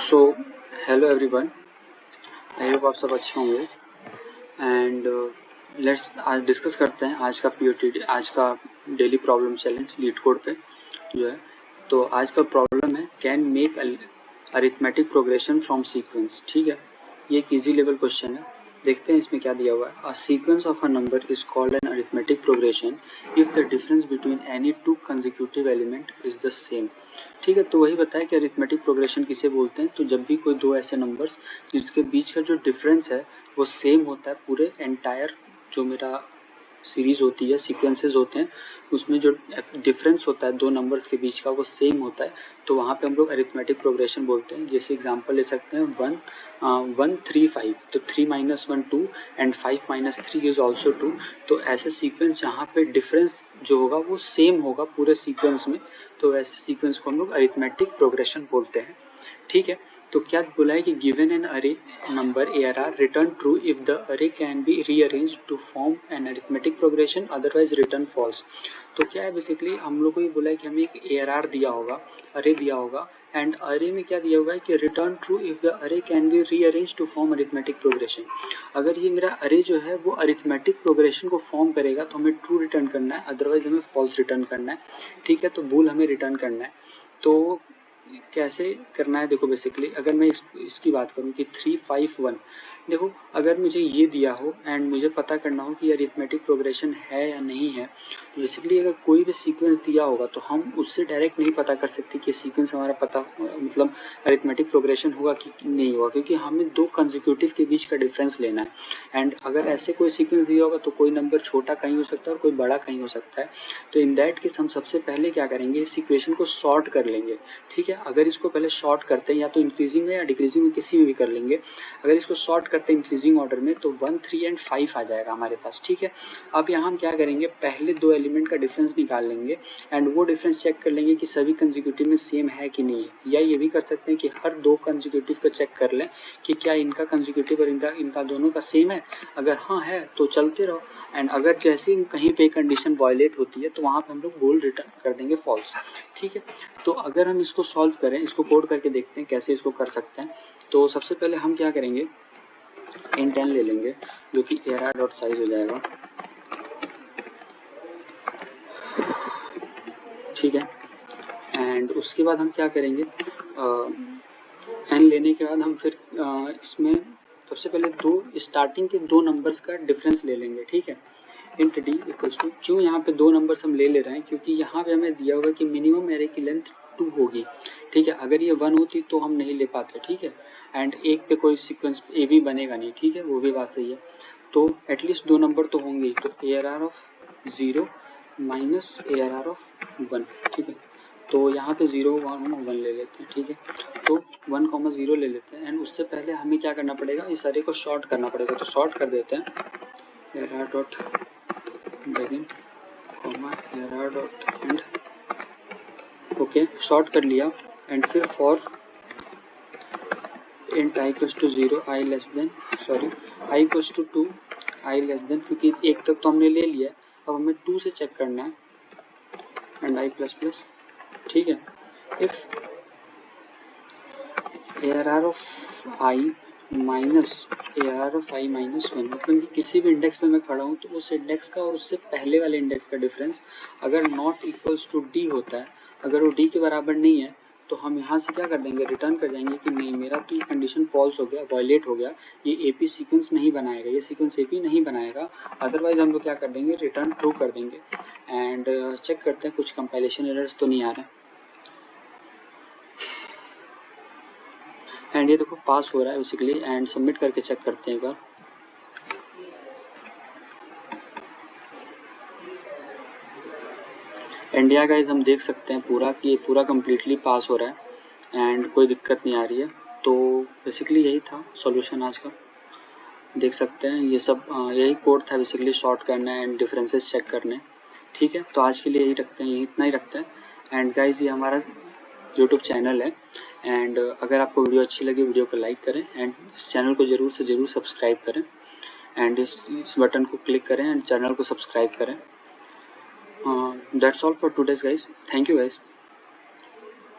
So hello everyone, I hope आप सब अच्छे होंगे एंड लेट्स आज डिस्कस करते हैं आज का पीओटी, आज का daily problem challenge leet code पे जो है। तो आज का प्रॉब्लम है can make arithmetic progression from sequence. ठीक है, ये एक इजी लेवल क्वेश्चन है। देखते हैं इसमें क्या दिया हुआ है। A sequence of a number is called an arithmetic progression if the difference between any two consecutive element is the same. ठीक है, तो वही बताया कि अरिथमेटिक प्रोग्रेशन किसे बोलते हैं। तो जब भी कोई दो ऐसे नंबर्स जिसके बीच का जो डिफरेंस है वो सेम होता है, पूरे एंटायर जो मेरा सीरीज होती है, सीक्वेंसेस होते हैं, उसमें जो डिफरेंस होता है दो नंबर्स के बीच का वो सेम होता है, तो वहाँ पे हम लोग अरिथमेटिक प्रोग्रेशन बोलते हैं। जैसे एग्जांपल ले सकते हैं 1 3 5, तो 3 - 1 2 एंड 5 - 3 इज ऑल्सो 2। तो ऐसे सीक्वेंस जहाँ पे डिफरेंस जो होगा वो सेम होगा पूरे सीक्वेंस में, तो ऐसे सीक्वेंस को हम लोग अरिथमेटिक प्रोग्रेशन बोलते हैं। ठीक है, तो क्या बोला है कि given an array number ARR return true if the array can be rearranged to form an arithmetic progression, otherwise return false. तो क्या है, बेसिकली हम लोग को ये बोला है कि हमें एक ARR दिया होगा, अरे दिया होगा, एंड अरे में क्या दिया हुआ है कि return true if the array can be rearranged to form arithmetic progression. अगर ये मेरा अरे जो है वो अरिथमेटिक प्रोग्रेशन को फॉर्म करेगा तो हमें ट्रू रिटर्न करना है, अदरवाइज हमें फॉल्स रिटर्न करना है। ठीक है, तो बूल हमें रिटर्न करना है। तो कैसे करना है, देखो बेसिकली अगर मैं इसकी बात करूं कि 3 5 1, देखो अगर मुझे ये दिया हो एंड मुझे पता करना हो कि अरिथमेटिक प्रोग्रेशन है या नहीं है, तो बेसिकली अगर कोई भी सीक्वेंस दिया होगा तो हम उससे डायरेक्ट नहीं पता कर सकते कि सीक्वेंस हमारा पता मतलब अरिथमेटिक प्रोग्रेशन होगा कि नहीं होगा, क्योंकि हमें दो कंसेक्यूटिव के बीच का डिफरेंस लेना है। एंड अगर ऐसे कोई सीक्वेंस दिया होगा तो कोई नंबर छोटा कहीं हो सकता है और कोई बड़ा कहीं हो सकता है। तो इन दैट केस हम सबसे पहले क्या करेंगे, इस इक्वेशन को सॉर्ट कर लेंगे। ठीक है, अगर इसको पहले शॉर्ट करते हैं या तो इंक्रीजिंग में या डिक्रीजिंग में, किसी में भी कर लेंगे। अगर इसको शॉर्ट करते हैं इंक्रीजिंग ऑर्डर में तो 1 3 एंड 5 आ जाएगा हमारे पास। ठीक है, अब यहाँ हम क्या करेंगे, पहले दो एलिमेंट का डिफरेंस निकाल लेंगे एंड वो डिफरेंस चेक कर लेंगे कि सभी कंसेक्यूटिव में सेम है कि नहीं है, या ये भी कर सकते हैं कि हर दो कंसेक्यूटिव को चेक कर लें कि क्या इनका कंसेक्यूटिव और इनका दोनों का सेम है। अगर हाँ है तो चलते रहो, एंड अगर जैसे ही कहीं पे कंडीशन वायलेट होती है तो वहाँ पे हम लोग बोल रिटर्न कर देंगे फॉल्स। ठीक है, तो अगर हम इसको सॉल्व करें, इसको कोड करके देखते हैं कैसे इसको कर सकते हैं। तो सबसे पहले हम क्या करेंगे, int n ले लेंगे जो कि ARR.size हो जाएगा। ठीक है, एंड उसके बाद हम क्या करेंगे, n लेने के बाद हम फिर इसमें सबसे पहले दो स्टार्टिंग के दो नंबर्स का डिफरेंस ले लेंगे। ठीक है, इंट d इक्वल्स टू, क्यों यहाँ पे दो नंबर्स हम ले रहे हैं, क्योंकि यहाँ पे हमें दिया हुआ है कि मिनिमम एरे की लेंथ 2 होगी। ठीक है, अगर ये 1 होती तो हम नहीं ले पाते। ठीक है, एंड एक पे कोई सीक्वेंस ए भी बनेगा नहीं। ठीक है, वो भी बात सही है। तो एटलीस्ट दो नंबर तो होंगे ही, तो ARR of 0 minus ARR of 1। ठीक है, तो यहाँ पे 0 1 ले लेते हैं। ठीक है, तो 1 0 ले लेते हैं एंड उससे पहले हमें क्या करना पड़ेगा, इस अरे को शॉर्ट करना पड़ेगा। तो शॉर्ट कर देते हैं, ARR dot begin ARR dot end. Okay, sort कर लिया एंड फिर for int i equals to 0 i less than i equals to 2 i less than, क्योंकि एक तक तो हमने ले लिया, अब हमें 2 से चेक करना है एंड i प्लस प्लस। ठीक है, if ARR of i minus ARR of i minus 1, मतलब कि किसी भी इंडेक्स पे मैं खड़ा हूँ तो उस इंडेक्स का और उससे पहले वाले इंडेक्स का डिफरेंस अगर नॉट इक्वल्स टू d होता है, अगर वो d के बराबर नहीं है तो हम यहाँ से क्या कर देंगे, रिटर्न कर जाएंगे कि नहीं, मेरा तो ये कंडीशन फॉल्स हो गया, वायलेट हो गया, ये AP सीक्वेंस नहीं बनाएगा, ये सीक्वेंस AP नहीं बनाएगा। अदरवाइज हम लोग क्या कर देंगे, रिटर्न ट्रू कर देंगे। एंड चेक करते हैं कुछ कंपाइलेशन एरर्स तो नहीं आ रहे। एंड ये देखो पास हो रहा है बेसिकली, एंड सबमिट करके चेक करते हैं एक बार। इंडिया गाइज हम देख सकते हैं पूरा कि ये पूरा कम्प्लीटली पास हो रहा है एंड कोई दिक्कत नहीं आ रही है। तो बेसिकली यही था सॉल्यूशन आज का, देख सकते हैं ये सब यही कोड था बेसिकली, शॉर्ट करना है एंड डिफरेंसेस चेक करने। ठीक है, तो आज के लिए यही रखते हैं, यही इतना ही रखते हैं। एंड गाइज ये हमारा यूट्यूब चैनल है, एंड अगर आपको वीडियो अच्छी लगी वीडियो को लाइक करें एंड इस चैनल को ज़रूर से ज़रूर सब्सक्राइब करें एंड इस बटन को क्लिक करें एंड चैनल को सब्सक्राइब करें। That's all for today's guys. Thank you guys.